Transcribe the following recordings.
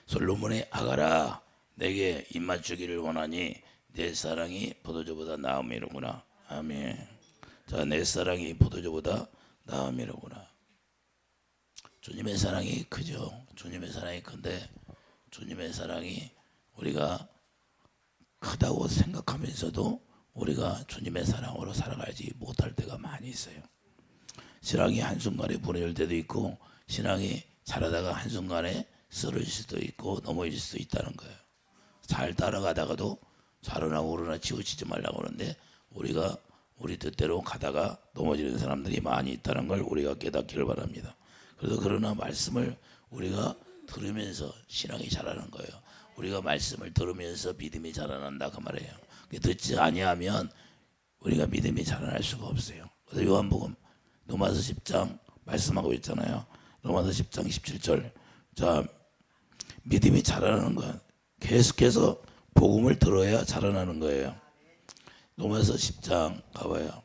솔로몬의 아가라 내게 입맞추기를 원하니 내 사랑이 포도주보다 나음이로구나. 아멘. 자, 내 사랑이 포도주보다 나음이로구나. 주님의 사랑이 크죠. 주님의 사랑이 큰데 주님의 사랑이 우리가 크다고 생각하면서도 우리가 주님의 사랑으로 살아가지 못할 때가 많이 있어요. 신앙이 한순간에 무너질 때도 있고 신앙이 자라다가 한순간에 쓰러질 수도 있고 넘어질 수도 있다는 거예요. 잘 따라가다가도 좌로나 우로나 치우치지 말라고 하는데 우리가 우리 뜻대로 가다가 넘어지는 사람들이 많이 있다는 걸 우리가 깨닫기를 바랍니다. 그래서 그러나 말씀을 우리가 들으면서 신앙이 자라는 거예요. 우리가 말씀을 들으면서 믿음이 자라난다 그 말이에요. 듣지 아니하면 우리가 믿음이 자라날 수가 없어요. 그래서 요한복음 로마서 10장 말씀하고 있잖아요. 로마서 10장 17절. 자, 믿음이 자라나는 건 계속해서 복음을 들어야 자라나는 거예요. 로마서 10장 가봐요.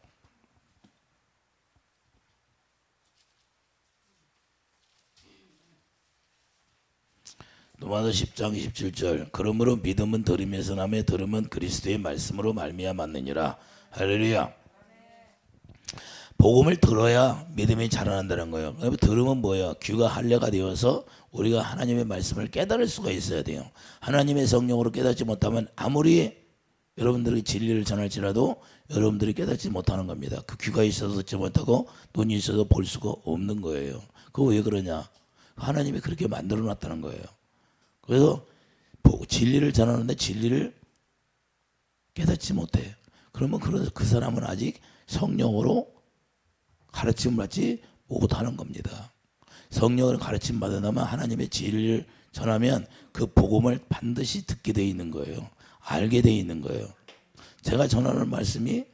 로마서 10장 27절. 그러므로 믿음은 들음에서 나매 들음은 그리스도의 말씀으로 말미암았느니라. 할렐루야. 복음을 들어야 믿음이 자라난다는 거예요. 들으면 뭐예요? 귀가 할례가 되어서 우리가 하나님의 말씀을 깨달을 수가 있어야 돼요. 하나님의 성령으로 깨닫지 못하면 아무리 여러분들이 진리를 전할지라도 여러분들이 깨닫지 못하는 겁니다. 그 귀가 있어도 듣지 못하고 눈이 있어도 볼 수가 없는 거예요. 그거 왜 그러냐? 하나님이 그렇게 만들어 놨다는 거예요. 그래서 진리를 전하는데 진리를 깨닫지 못해. 그러면 그 사람은 아직 성령으로 가르침 받지 못하는 겁니다. 성령을 가르침 받으면 하나님의 진리를 전하면 그 복음을 반드시 듣게 돼 있는 거예요. 알게 돼 있는 거예요. 제가 전하는 말씀이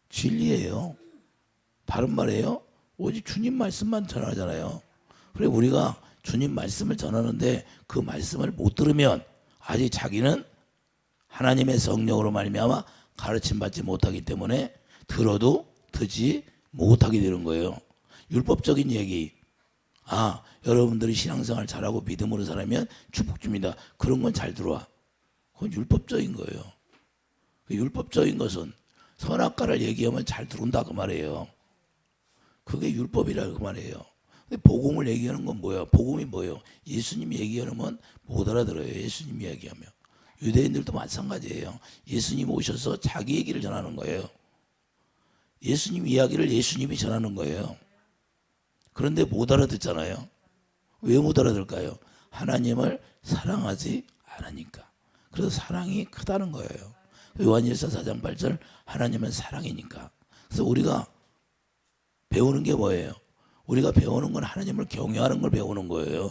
진리예요. 다른 말이에요. 오직 주님 말씀만 전하잖아요. 그래 우리가 주님 말씀을 전하는데 그 말씀을 못 들으면 아직 자기는 하나님의 성령으로 말미암아 가르침 받지 못하기 때문에 들어도 듣지 못하게 되는 거예요. 율법적인 얘기. 여러분들이 신앙생활 잘하고 믿음으로 살면 축복 줍니다. 그런 건 잘 들어와. 그건 율법적인 거예요. 율법적인 것은 선악과를 얘기하면 잘 들어온다 그 말이에요. 그게 율법이라 그 말이에요. 근데 복음을 얘기하는 건 뭐야? 복음이 뭐예요? 예수님 얘기하면 못 알아들어요. 예수님 이야기하면. 유대인들도 마찬가지예요. 예수님 오셔서 자기 얘기를 전하는 거예요. 예수님 이야기를 예수님이 전하는 거예요. 그런데 못 알아듣잖아요. 왜 못 알아들까요? 하나님을 사랑하지 않으니까. 그래서 사랑이 크다는 거예요. 요한일서 4장 8절 하나님은 사랑이니까. 그래서 우리가 배우는 게 뭐예요? 우리가 배우는 건 하나님을 경외하는 걸 배우는 거예요.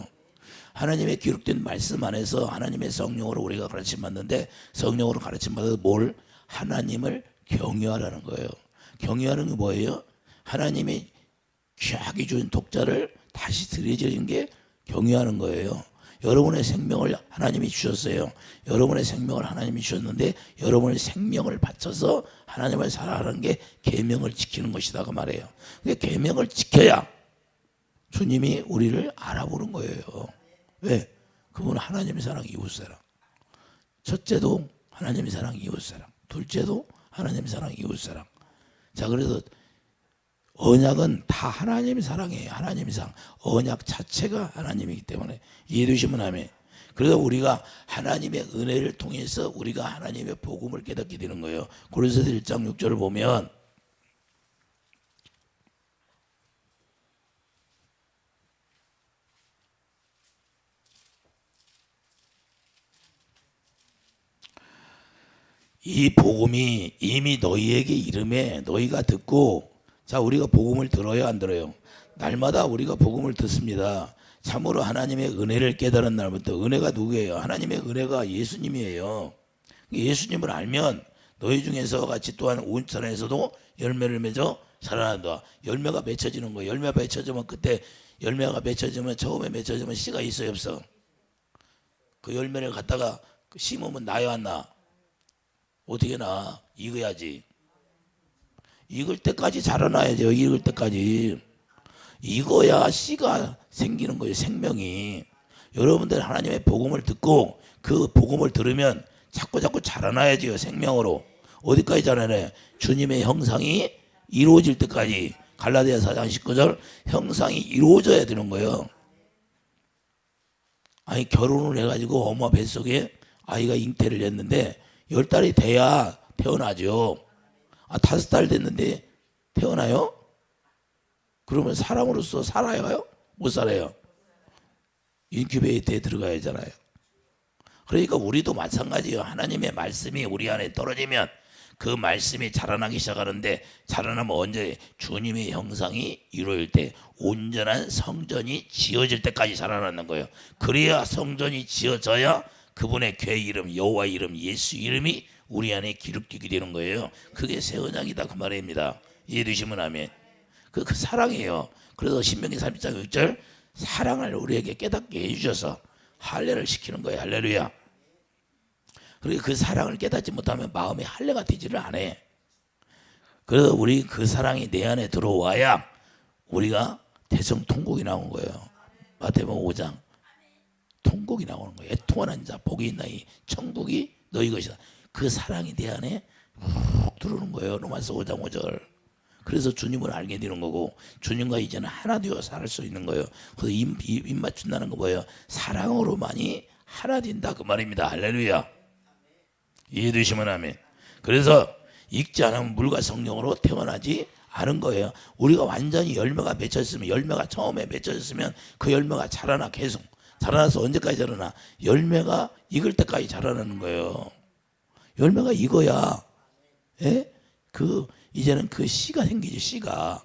하나님의 기록된 말씀 안에서 하나님의 성령으로 우리가 가르침 받는데 성령으로 가르침 받아서 뭘? 하나님을 경외하라는 거예요. 경외하는 게 뭐예요? 하나님이 귀하게 준 독자를 다시 들여주는 게 경외하는 거예요. 여러분의 생명을 하나님이 주셨어요. 여러분의 생명을 하나님이 주셨는데 여러분의 생명을 바쳐서 하나님을 사랑하는 게 계명을 지키는 것이다 그 말이에요. 그러니까 계명을 지켜야 주님이 우리를 알아보는 거예요. 왜? 그분은 하나님의 사랑, 이웃사랑. 첫째도 하나님의 사랑, 이웃사랑. 둘째도 하나님의 사랑, 이웃사랑. 자, 그래서 언약은 다 하나님의 사랑이에요. 하나님의 사랑. 언약 자체가 하나님이기 때문에 이해되시면 아멘. 그래서 우리가 하나님의 은혜를 통해서 우리가 하나님의 복음을 깨닫게 되는 거예요. 고린도서 1장 6절을 보면 이 복음이 이미 너희에게 이름에 너희가 듣고, 자, 우리가 복음을 들어요 안 들어요? 날마다 우리가 복음을 듣습니다. 참으로 하나님의 은혜를 깨달은 날부터. 은혜가 누구예요? 하나님의 은혜가 예수님이에요. 예수님을 알면 너희 중에서 같이 또한 온천에서도 열매를 맺어 자라난다. 열매가 맺혀지는 거예요. 열매가 맺혀지면 그때 열매가 맺혀지면 처음에 맺혀지면 씨가 있어요 없어? 그 열매를 갖다가 심으면 나요 안 나? 어떻게 나? 익어야지. 익을 때까지 자라나야죠. 익을 때까지. 익어야 씨가 생기는 거예요. 생명이. 여러분들 하나님의 복음을 듣고 그 복음을 들으면 자꾸 자라나야지요. 생명으로. 어디까지 자라나요? 주님의 형상이 이루어질 때까지. 갈라디아 4장 19절 형상이 이루어져야 되는 거예요. 아니 결혼을 해가지고 엄마 뱃속에 아이가 잉태를 했는데 10달이 돼야 태어나죠. 5달 됐는데 태어나요? 그러면 사람으로서 살아요? 못 살아요? 인큐베이터에 들어가야 하잖아요. 그러니까 우리도 마찬가지예요. 하나님의 말씀이 우리 안에 떨어지면 그 말씀이 자라나기 시작하는데, 자라나면 언제? 주님의 형상이 이루어질 때, 온전한 성전이 지어질 때까지 자라나는 거예요. 그래야 성전이 지어져야 그분의 궤 이름, 여호와 이름, 예수 이름이 우리 안에 기록되게 되는 거예요. 그게 새 언약이다 그 말입니다. 이해되시면 아멘. 그 사랑이에요. 그래서 신명기 30장 6절 사랑을 우리에게 깨닫게 해주셔서 할례를 시키는 거예요. 할렐루야. 그리고 그 사랑을 깨닫지 못하면 마음에 할례가 되지를 않아. 그래서 우리 그 사랑이 내 안에 들어와야 우리가 대성통곡이 나온 거예요. 마태복음 5장 통곡이 나오는 거예요. 애통하는 자 복이 있나니 천국이 너희 것이다. 그 사랑이 내 안에 훅 들어오는 거예요. 로마서 5장 5절. 그래서 주님을 알게 되는 거고, 주님과 이제는 하나 되어 살 수 있는 거예요. 그래서 입 맞춘다는 거 뭐예요? 사랑으로만이 하나 된다 그 말입니다. 할렐루야. 이해되시면 아멘. 그래서 익지 않은 물과 성령으로 태어나지 않은 거예요. 우리가 완전히 열매가 맺혔으면, 열매가 처음에 맺혀졌으면 그 열매가 자라나, 계속 자라나서 언제까지 자라나? 열매가 익을 때까지 자라나는 거예요. 열매가 익어야 이제는 그 씨가 생기죠. 씨가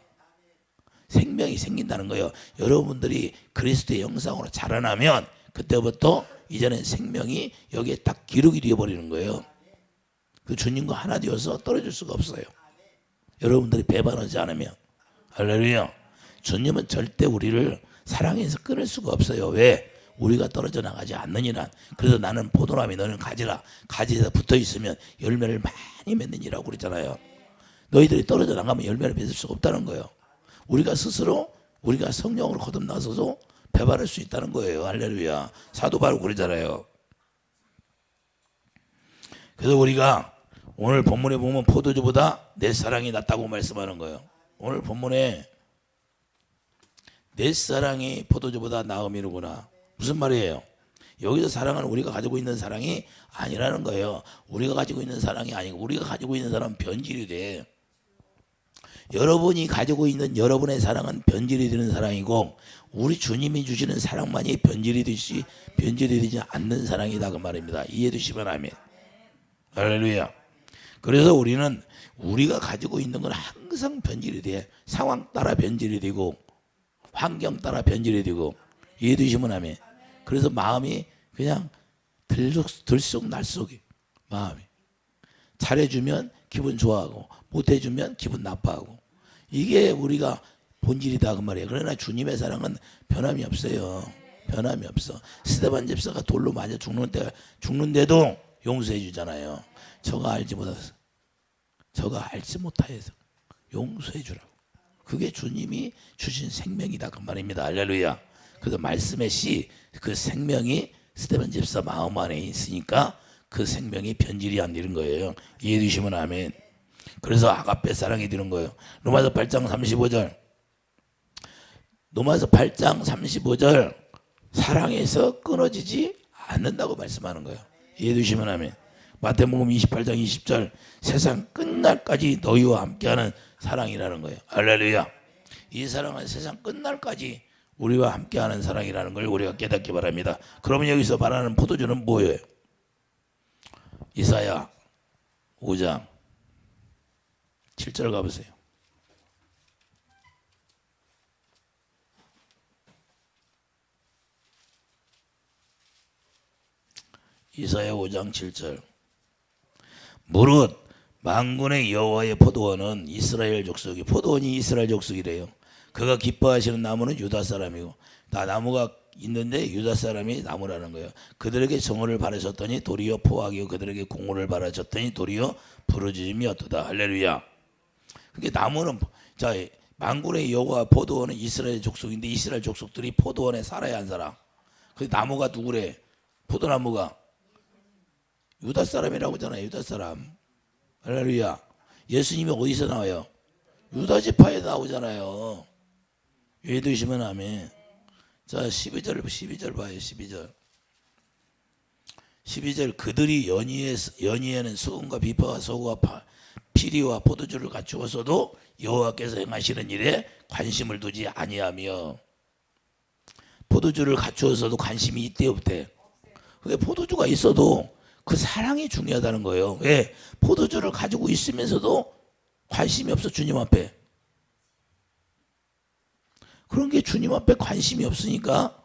생명이 생긴다는 거예요. 여러분들이 그리스도의 형상으로 자라나면 그때부터 이제는 생명이 여기에 딱 기록이 되어버리는 거예요. 그 주님과 하나 되어서 떨어질 수가 없어요. 여러분들이 배반하지 않으면. 할렐루야. 주님은 절대 우리를 사랑해서 끊을 수가 없어요. 왜? 우리가 떨어져 나가지 않느니라. 그래서 나는 포도나무 너는 가지라. 가지에서 붙어 있으면 열매를 많이 맺느니라고 그랬잖아요. 너희들이 떨어져 나가면 열매를 맺을 수가 없다는 거예요. 우리가 스스로 우리가 성령으로 거듭나서도 배반할 수 있다는 거예요. 할렐루야. 사도 바로 그러잖아요. 그래서 우리가 오늘 본문에 보면 포도주보다 내 사랑이 낫다고 말씀하는 거예요. 오늘 본문에 내 사랑이 포도주보다 나음이로구나. 무슨 말이에요? 여기서 사랑은 우리가 가지고 있는 사랑이 아니라는 거예요. 우리가 가지고 있는 사랑이 아니고, 우리가 가지고 있는 사랑은 변질이 돼. 여러분이 가지고 있는 여러분의 사랑은 변질이 되는 사랑이고, 우리 주님이 주시는 사랑만이 변질이 되지 않는 사랑이다 그 말입니다. 이해해 주시면 아멘. 할렐루야. 그래서 우리는 우리가 가지고 있는 건 항상 변질이 돼. 상황 따라 변질이 되고, 환경 따라 변질이 되고. 이해해 주시면 아멘. 그래서 마음이 그냥 들쑥날쑥이 마음이. 잘해주면 기분 좋아하고, 못해주면 기분 나빠하고. 이게 우리가 본질이다 그 말이에요. 그러나 주님의 사랑은 변함이 없어요. 변함이 없어. 스데반 집사가 돌로 맞아 죽는데도 용서해 주잖아요. 저가 알지 못하여서 용서해 주라고. 그게 주님이 주신 생명이다 그 말입니다. 할렐루야. 그래서 말씀의 씨, 그 생명이 스데반 집사 마음 안에 있으니까 그 생명이 변질이 안 되는 거예요. 이해해 주시면 아멘. 그래서 아가페 사랑이 되는 거예요. 로마서 8장 35절. 로마서 8장 35절. 사랑에서 끊어지지 않는다고 말씀하는 거예요. 이해해 주시면 아멘. 마태복음 28장 20절. 세상 끝날까지 너희와 함께하는 사랑이라는 거예요. 할렐루야. 이 사랑은 세상 끝날까지 우리와 함께하는 사랑이라는 걸 우리가 깨닫기 바랍니다. 그러면 여기서 말하는 포도주는 뭐예요? 이사야 5장 7절 가보세요. 이사야 5장 7절. 무릇 만군의 여호와의 포도원은 이스라엘 족속이, 포도원이 이스라엘 족속이래요. 그가 기뻐하시는 나무는 유다 사람이고, 다 나무가 있는데 유다 사람이 나무라는 거예요. 그들에게 정오를 바라셨더니 도리어 포악이요, 그들에게 공로를 바라셨더니 도리어 부르짖음이었도다. 할렐루야. 그게 나무는, 자, 만군의 여호와 포도원은 이스라엘 족속인데 이스라엘 족속들이 포도원에 살아야 한 사람. 그 나무가 누구래? 포도나무가 유다 사람이라고 하잖아요. 유다 사람. 할렐루야. 예수님이 어디서 나와요? 유다 지파에 나오잖아요. 믿으시면 아멘. 자, 12절 봐요. 12절 그들이 연희에는 수금과 비파와 소고와 피리와 포도주를 갖추었어도 여호와께서 행하시는 일에 관심을 두지 아니하며. 포도주를 갖추었어도 관심이 있대 없대? 왜 포도주가 있어도 그 사랑이 중요하다는 거예요. 왜? 포도주를 가지고 있으면서도 관심이 없어 주님 앞에. 그런 게 주님 앞에 관심이 없으니까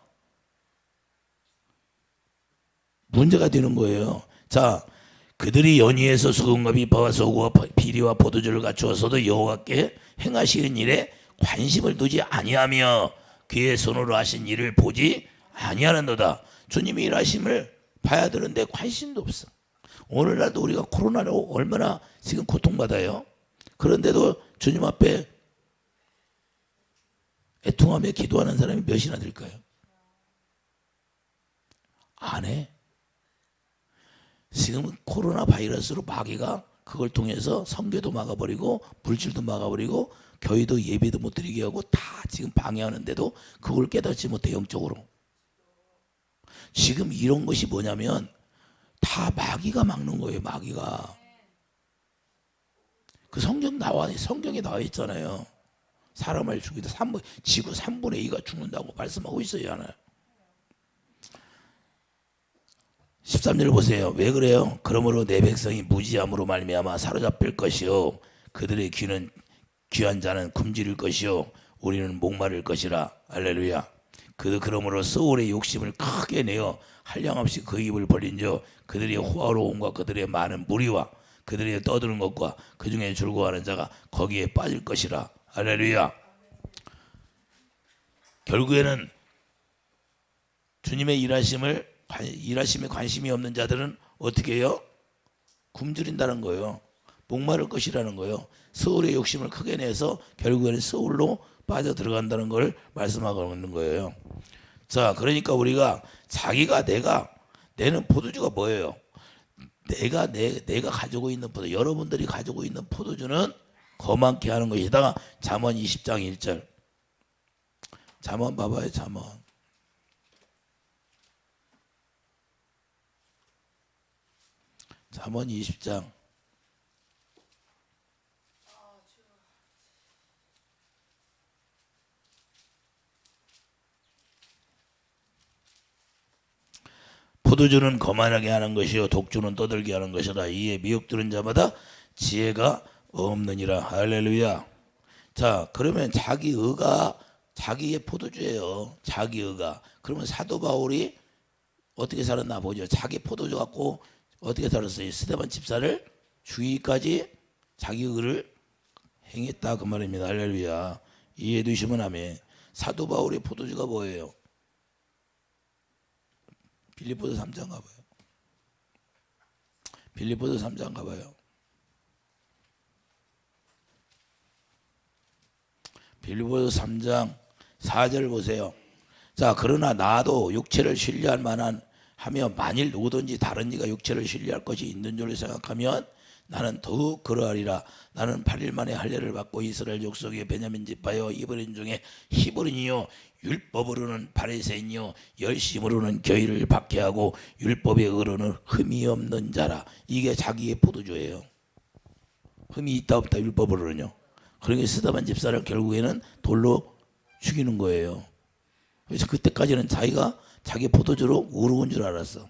문제가 되는 거예요. 자, 그들이 연희에서 수금과 비파와 소고와 비리와 포도주를 갖추어서도 여호와께 행하시는 일에 관심을 두지 아니하며 그의 손으로 하신 일을 보지 아니하는도다. 주님이 일하심을 봐야 되는데 관심도 없어. 오늘날도 우리가 코로나로 얼마나 지금 고통받아요. 그런데도 주님 앞에 애통하며 기도하는 사람이 몇이나 될까요? 안 해. 지금 코로나 바이러스로 마귀가 그걸 통해서 선교도 막아버리고 물질도 막아버리고 교회도 예배도 못 드리게 하고 다 지금 방해하는데도 그걸 깨닫지 못해. 영적으로 지금 이런 것이 뭐냐면 다 마귀가 막는 거예요. 마귀가. 그 성경에 나와 있잖아요. 사람을 죽이다 지구 3분의 2가 죽는다고 말씀하고 있어요. 하나. 13절 보세요. 왜 그래요? 그러므로 내 백성이 무지함으로 말미암아 사로잡힐 것이요 그들의 귀한 자는 굶주릴 것이요 우리는 목마를 것이라. 할렐루야. 그러므로 서울의 욕심을 크게 내어 한량없이 그 입을 벌린저 그들의 호화로움과 그들의 많은 무리와 그들의 떠드는 것과 그 중에 즐거워하는 자가 거기에 빠질 것이라. 할렐루야. 결국에는 주님의 일하심에 관심이 없는 자들은 어떻게 해요? 굶주린다는 거예요. 목마를 것이라는 거예요. 서울의 욕심을 크게 내서 결국에는 서울로 빠져 들어간다는 걸 말씀하고 있는 거예요. 자, 그러니까 우리가 내는 포도주가 뭐예요? 내가 가지고 있는 여러분들이 가지고 있는 포도주는 거만케 하는 것이다. 잠언 20장 1절. 잠언 봐봐요. 잠언 20장. 포도주는 거만하게 하는 것이요 독주는 떠들게 하는 것이라. 이에 미혹들은 자마다 지혜가 없느니라. 할렐루야. 자, 그러면 자기의가 자기의 포도주예요. 자기의가. 그러면 사도 바울이 어떻게 살았나 보죠. 자기 포도주 갖고 어떻게 살았어요? 스데반 집사를 죽이기까지 자기의를 행했다 그 말입니다. 할렐루야. 이해해 두시면 아멘. 사도 바울의 포도주가 뭐예요? 빌립보서 3장 가봐요. 빌립보서 3장 가봐요. 빌립보서 3장 4절 보세요. 자, 그러나 나도 육체를 신뢰할 만한 하며 만일 누구든지 다른 이가 육체를 신뢰할 것이 있는 줄을 생각하면 나는 더욱 그러하리라. 나는 8일 만에 할례를 받고 이스라엘 족속의 베냐민 지파여 이브린 중에 히브리니요 율법으로는 바리새인이요 열심으로는 교의를 박해하고 율법의 의로는 흠이 없는 자라. 이게 자기의 포도주예요. 흠이 있다 없다 율법으로는요. 그러니까 스데반 집사를 결국에는 돌로 죽이는 거예요. 그래서 그때까지는 자기가 자기 포도주로 우르운 줄 알았어.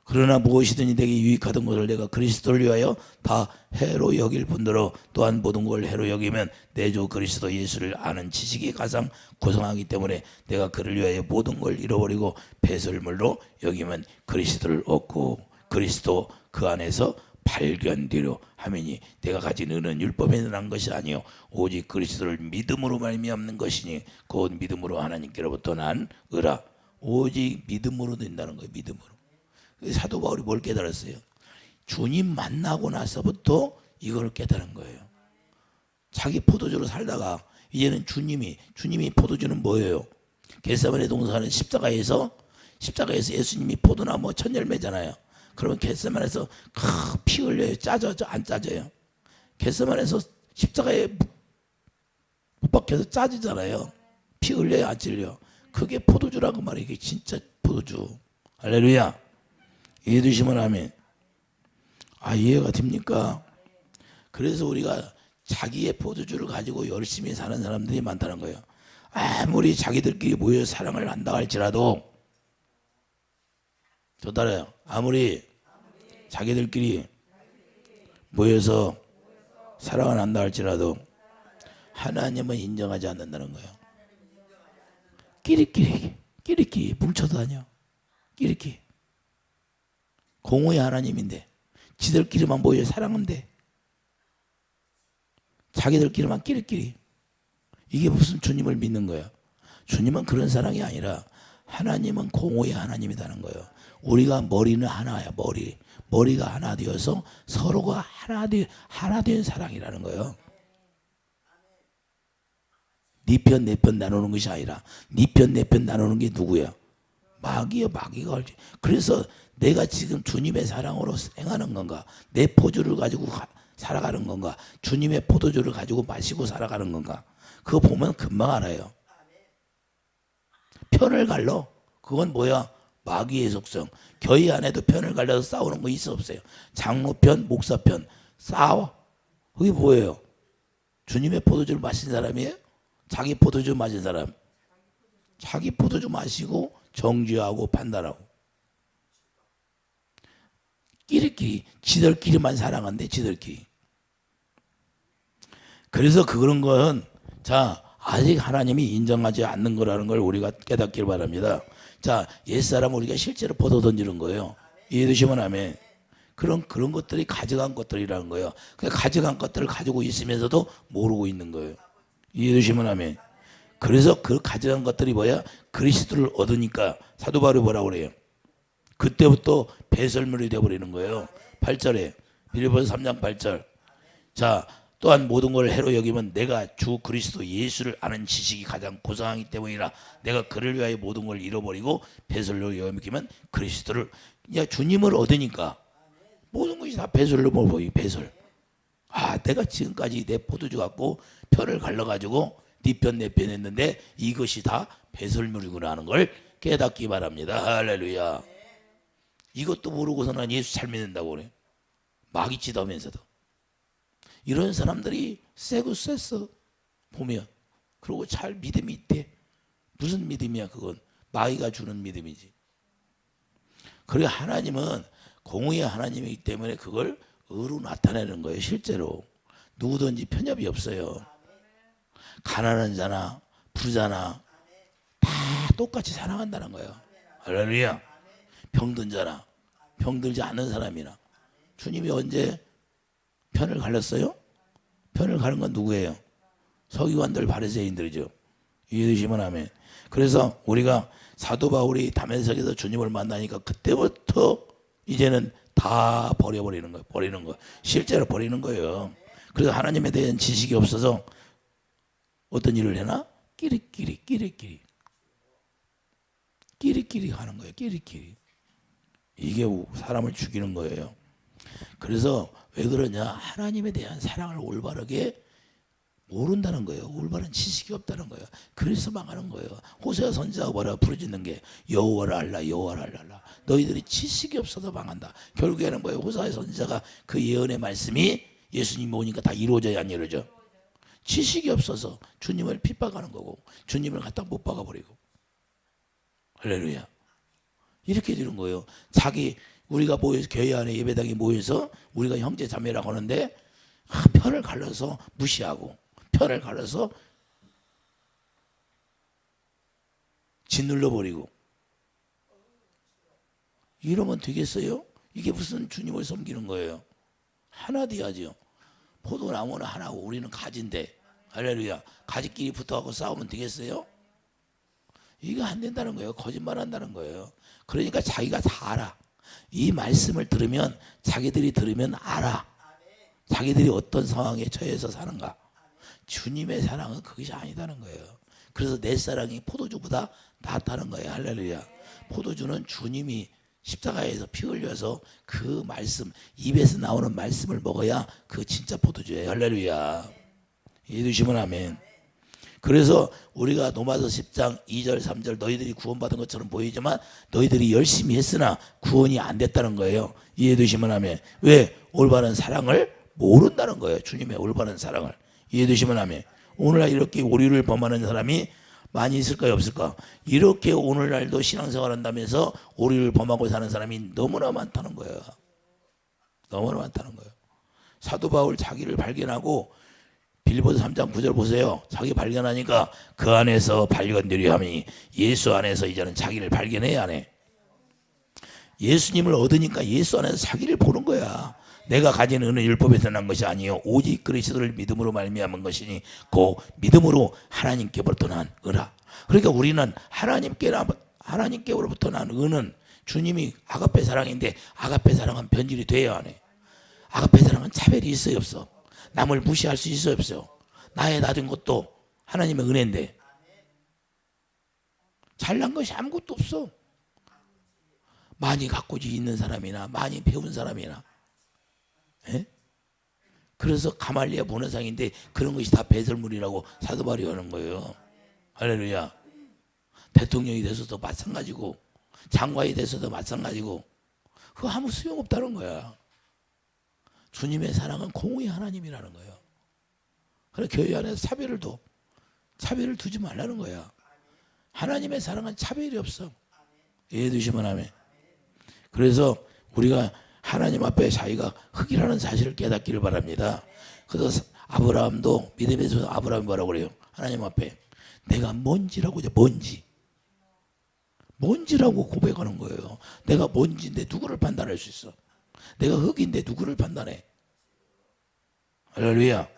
그러나 무엇이든지 내게 유익하던 것을 내가 그리스도를 위하여 다 해로 여길 뿐더러 또한 모든 걸 해로 여기면 내 주 그리스도 예수를 아는 지식이 가장 고상하기 때문에 내가 그를 위하여 모든 걸 잃어버리고 배설물로 여기면 그리스도를 얻고 그리스도 그 안에서 발견되려 하매니 내가 가진 의는 율법에 능한 것이 아니요 오직 그리스도를 믿음으로 말미암는 것이니 곧 믿음으로 하나님께로부터 난 의라. 오직 믿음으로 된다는 거예요. 믿음으로. 사도 바울이 뭘 깨달았어요? 주님 만나고 나서부터 이걸 깨달은 거예요. 자기 포도주로 살다가 이제는 주님이 포도주는 뭐예요? 겟세마네 동산은 십자가에서 예수님이 포도나무 첫 열매잖아요. 그러면 겟세마네에서 피 흘려요? 짜져? 안 짜져요? 겟세마네에서 십자가에 못 박혀서 짜지잖아요. 피 흘려요? 안 찔려? 그게 포도주라고 말이에요. 이게 진짜 포도주. 할렐루야. 이해되시면 아멘. 이해가 됩니까? 그래서 우리가 자기의 포도주를 가지고 열심히 사는 사람들이 많다는 거예요. 아무리 자기들끼리 모여 사랑을 한다 할지라도, 또 따라요. 아무리 자기들끼리 모여서 사랑을 한다 할지라도 하나님은 인정하지 않는다는 거예요. 끼리끼리 뭉쳐 다녀. 끼리끼리. 공의의 하나님인데 지들끼리만 모여 사랑한대. 자기들끼리만 끼리끼리. 이게 무슨 주님을 믿는 거야? 주님은 그런 사랑이 아니라 하나님은 공의의 하나님이라는 거예요. 우리가 머리는 하나야. 머리가 하나 되어서 서로가 하나 된 사랑이라는 거예요. 네 편 내 편 나누는 것이 아니라 네 편 내 편 나누는 게 누구야? 마귀가 알지. 그래서 내가 지금 주님의 사랑으로 행하는 건가? 내 포도주를 가지고 살아가는 건가? 주님의 포도주를 가지고 마시고 살아가는 건가? 그거 보면 금방 알아요. 편을 갈러? 그건 뭐야? 마귀의 속성. 교회 안에도 편을 갈려서 싸우는 거 있어 없어요? 장로편, 목사편 싸워. 그게 뭐예요? 주님의 포도주를 마신 사람이에요? 자기 포도주 마신 사람. 자기 포도주 마시고 정죄하고 판단하고. 끼리끼리 지들끼리만 사랑한대. 지들끼리. 그래서 그런 건 아직 하나님이 인정하지 않는 거라는 걸 우리가 깨닫길 바랍니다. 옛사람 우리가 실제로 포도 던지는 거예요. 이해되시면 아멘. 그런 것들이 가져간 것들이라는 거예요. 그 가져간 것들을 가지고 있으면서도 모르고 있는 거예요. 이해되시면 아멘. 그래서 그 가져간 것들이 뭐야? 그리스도를 얻으니까 사도 바울이 뭐라고 그래요? 그때부터 배설물이 되어버리는 거예요. 8절에 빌립보서 3장 8절. 또한 모든 걸 해로 여기면 내가 주 그리스도 예수를 아는 지식이 가장 고상하기 때문이라. 내가 그를 위하여 모든 걸 잃어버리고 배설로 여기면 그리스도를, 주님을 얻으니까 모든 것이 다 배설로 보이. 배설. 내가 지금까지 내 포도주 갖고 편을 갈라가지고 네 편 내 편 했는데 이것이 다 배설물이구나 하는 걸 깨닫기 바랍니다. 할렐루야. 이것도 모르고서는 예수 잘 믿는다고 그래. 마귀짓 하면서도. 이런 사람들이 세고 셌어. 보면. 그리고 잘 믿음이 있대. 무슨 믿음이야 그건? 마귀가 주는 믿음이지. 그리고 하나님은 공의의 하나님이기 때문에 그걸 의로 나타내는 거예요. 실제로. 누구든지 편협이 없어요. 가난한 자나 부자나 다 똑같이 사랑한다는 거예요. 할렐루야. 병든 자나 병들지 않는 사람이나. 주님이 언제 편을 갈렸어요? 편을 가는 건 누구예요? 서기관들 바리새인들이죠. 이해되시면 아멘. 그래서 우리가 사도 바울이 다메섹에서 주님을 만나니까 그때부터 이제는 다 버려버리는 거예요. 버리는 거. 실제로 버리는 거예요. 그래서 하나님에 대한 지식이 없어서 어떤 일을 해나? 끼리끼리 하는 거예요. 끼리끼리. 이게 사람을 죽이는 거예요. 그래서 왜 그러냐? 하나님에 대한 사랑을 올바르게 모른다는 거예요. 올바른 지식이 없다는 거예요. 그래서 망하는 거예요. 호세아 선지자가 뭐라고 부르짖는 게 여호와를 알라, 여호와를 알라. 너희들이 지식이 없어서 망한다. 결국에는 뭐예요? 호세아 선지자가 그 예언의 말씀이 예수님이 오니까 다 이루어져야 안 이루어져? 지식이 없어서 주님을 핍박하는 거고 주님을 갖다 못 박아버리고. 할렐루야. 이렇게 되는 거예요. 우리가 모여서 교회 안에 예배당에 모여서 우리가 형제 자매라고 하는데 편을 갈라서 무시하고 편을 갈라서 짓눌러버리고 이러면 되겠어요? 이게 무슨 주님을 섬기는 거예요? 하나 돼야죠. 포도나무는 하나고 우리는 가지인데. 할렐루야. 가지끼리 붙어가고 싸우면 되겠어요? 이거 안 된다는 거예요. 거짓말 한다는 거예요. 그러니까 자기가 다 알아. 이 말씀을 들으면 자기들이 들으면 알아. 자기들이 어떤 상황에 처해서 사는가. 주님의 사랑은 그것이 아니다는 거예요. 그래서 내 사랑이 포도주보다 낫다는 거예요. 할렐루야. 포도주는 주님이 십자가에서 피 흘려서 그 말씀, 입에서 나오는 말씀을 먹어야 그 진짜 포도주예요. 할렐루야. 이해되시면 아멘. 그래서 우리가 로마서 10장 2절 3절 너희들이 구원받은 것처럼 보이지만 너희들이 열심히 했으나 구원이 안 됐다는 거예요. 이해되시면 아멘. 왜? 올바른 사랑을 모른다는 거예요. 주님의 올바른 사랑을. 이해되시면 아멘. 오늘날 이렇게 오류를 범하는 사람이 많이 있을까요? 없을까? 이렇게 오늘날도 신앙생활 한다면서 오류를 범하고 사는 사람이 너무나 많다는 거예요. 너무나 많다는 거예요. 사도 바울 자기를 발견하고 빌립보서 3장 9절 보세요. 자기 발견하니까 그 안에서 발견되려 함이 예수 안에서 이제는 자기를 발견해야 하네. 예수님을 얻으니까 예수 안에서 자기를 보는 거야. 내가 가진 은은 율법에서 난 것이 아니요 오직 그리스도를 믿음으로 말미암은 것이니 그 믿음으로 하나님께로부터 난 은하. 그러니까 우리는 하나님께로부터 난 은은 주님이 아가페 사랑인데 아가페 사랑은 변질이 돼야 하네. 아가페 사랑은 차별이 있어요 없어? 남을 무시할 수 있어요 없어요? 나의 낮은 것도 하나님의 은혜인데 잘난 것이 아무것도 없어. 많이 갖고 있는 사람이나 많이 배운 사람이나. 에? 그래서 가말리아 문화상인데 그런 것이 다 배설물이라고 사도 바울이 하는 거예요. 할렐루야. 대통령이 돼서도 마찬가지고 장관이 돼서도 마찬가지고 그거 아무 소용없다는 거야. 주님의 사랑은 공의 하나님이라는 거예요. 그래 교회 안에서 차별을 두지 말라는 거야. 하나님의 사랑은 차별이 없어. 이해되시면 아멘. 그래서 우리가 하나님 앞에 자기가 흙이라는 사실을 깨닫기를 바랍니다. 그래서 아브라함도 믿음에서 아브라함이 뭐라고 그래요? 하나님 앞에 내가 뭔지라고 이제 뭔지라고 고백하는 거예요. 내가 뭔지인데 누구를 판단할 수 있어? 내가 흙인데 누구를 판단해? 할렐루야.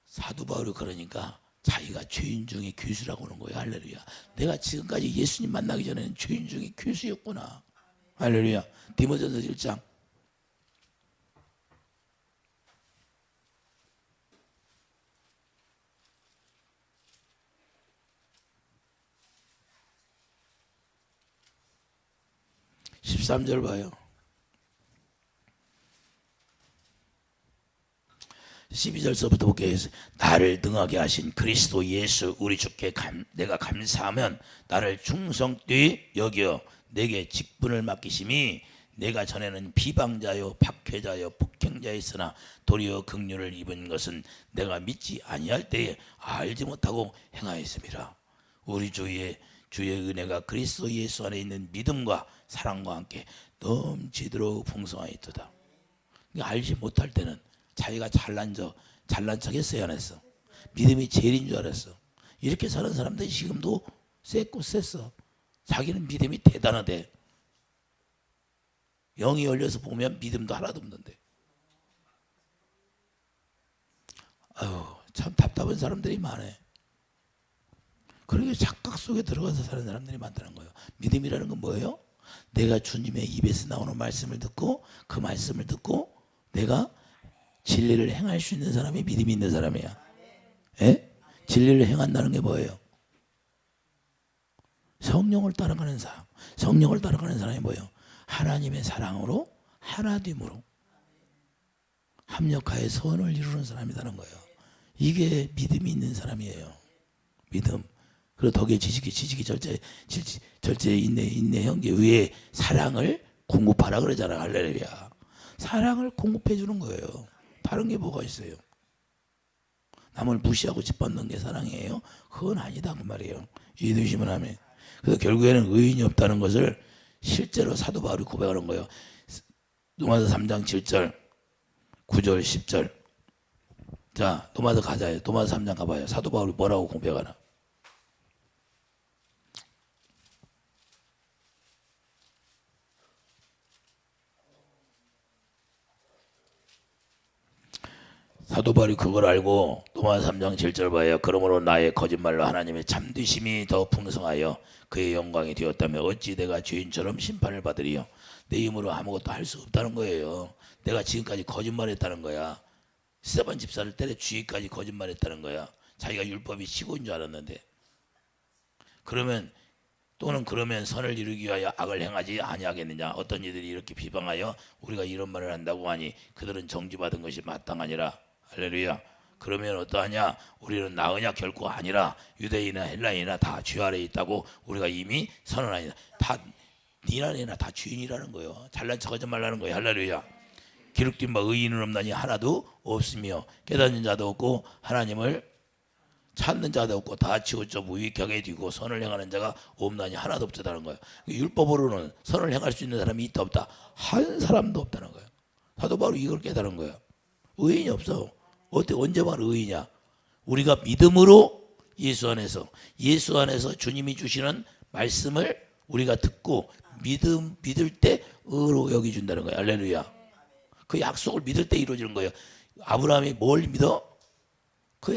사도 바울이 그러니까 자기가 죄인 중에 괴수라고 하는 거예요. 할렐루야. 내가 지금까지 예수님 만나기 전에는 죄인 중에 괴수였구나. 할렐루야. 디모데전서 1장 13절 봐요. 12절서부터 볼게요. 나를 등하게 하신 그리스도 예수 우리 주께 내가 감사하면 나를 충성되이 여겨 내게 직분을 맡기심이 내가 전에는 비방자요 박해자요 폭행자였으나 도리어 긍휼을 입은 것은 내가 믿지 아니할 때에 알지 못하고 행하였습니다. 우리 주의 은혜가 그리스도 예수 안에 있는 믿음과 사랑과 함께 넘치도록 풍성하였도다. 알지 못할 때는 자기가 잘난 척 했어요 안 했어? 믿음이 제일인 줄 알았어. 이렇게 사는 사람들이 지금도 셌어. 자기는 믿음이 대단하대. 영이 열려서 보면 믿음도 하나도 없는데. 아유 참 답답한 사람들이 많아. 그러게 착각 속에 들어가서 사는 사람들이 많다는 거예요. 믿음이라는 건 뭐예요? 내가 주님의 입에서 나오는 말씀을 듣고 그 말씀을 듣고 내가 진리를 행할 수 있는 사람이 믿음이 있는 사람이야. 예? 진리를 행한다는 게 뭐예요? 성령을 따라가는 사람. 성령을 따라가는 사람이 뭐예요? 하나님의 사랑으로 하나됨으로 합력하여 선을 이루는 사람이라는 거예요. 이게 믿음이 있는 사람이에요. 믿음. 그리고 덕에 지식이 절제 인내 형제 위에 사랑을 공급하라 그러잖아. 할렐루야. 사랑을 공급해 주는 거예요. 다른 게 뭐가 있어요? 남을 무시하고 짓밟는 게 사랑이에요? 그건 아니다 그 말이에요. 이해되시면 하면. 그래서 결국에는 의인이 없다는 것을 실제로 사도 바울이 고백하는 거예요. 로마서 3장 7절 9절 10절. 자 로마서 가자요. 로마서 3장 가봐요. 사도 바울이 뭐라고 고백하나. 사도 바울이 그걸 알고 로마서 3장 7절 봐요. 그러므로 나의 거짓말로 하나님의 참되심이 더 풍성하여 그의 영광이 되었다면 어찌 내가 죄인처럼 심판을 받으리요. 내 힘으로 아무것도 할 수 없다는 거예요. 내가 지금까지 거짓말했다는 거야. 스데반 집사를 때려 주의까지 거짓말했다는 거야. 자기가 율법이 치고인 줄 알았는데. 그러면 또는 그러면 선을 이루기 위하여 악을 행하지 아니하겠느냐. 어떤 이들이 이렇게 비방하여 우리가 이런 말을 한다고 하니 그들은 정지받은 것이 마땅하니라. 할렐루야. 그러면 어떠하냐? 우리는 나으냐? 결코 아니라 유대인이나 헬라인이나 다 주 아래에 있다고 우리가 이미 선언하니라. 다 니나 내나 다 주인이라는 거예요. 잘난 척하지 말라는 거예요. 할렐루야. 기록된 바 의인은 없나니 하나도 없으며 깨닫는 자도 없고 하나님을 찾는 자도 없고 다 치우쳐 무익하게 되고 선을 행하는 자가 없나니 하나도 없다는 거예요. 율법으로는 선을 행할 수 있는 사람이 있다 없다? 한 사람도 없다는 거예요. 사도 바울이 이걸 깨달은 거예요. 의인이 없어. 언제 바로 의인이냐? 우리가 믿음으로 예수 안에서 주님이 주시는 말씀을 우리가 듣고 믿을 때 의로 여기준다는 거예요. 할렐루야. 그 약속을 믿을 때 이루어지는 거예요. 아브라함이 뭘 믿어? 그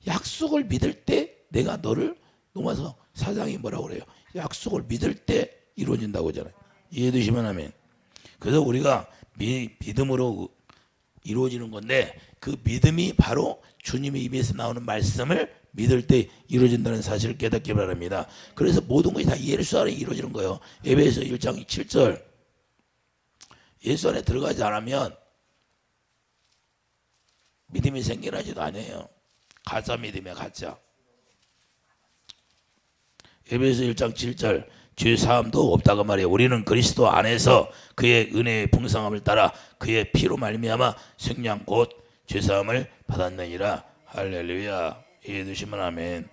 약속을 믿을 때 내가 너를 로마서 4장이 뭐라고 그래요? 약속을 믿을 때 이루어진다고 하잖아요. 이해되시면 아멘. 그래서 우리가 믿음으로 이루어지는 건데 그 믿음이 바로 주님의 입에서 나오는 말씀을 믿을 때 이루어진다는 사실을 깨닫기 바랍니다. 그래서 모든 것이 다 예수 안에 이루어지는 거예요. 에베소 1장 7절 예수 안에 들어가지 않으면 믿음이 생겨나지도 않아요. 가짜 믿음이야, 가짜. 에베소 1장 7절 죄 사함도 없다고 말이에요. 우리는 그리스도 안에서 그의 은혜의 풍성함을 따라 그의 피로 말미암아 생명 곧 죄 사함을 받았느니라. 할렐루야. 이해 되시면 아멘.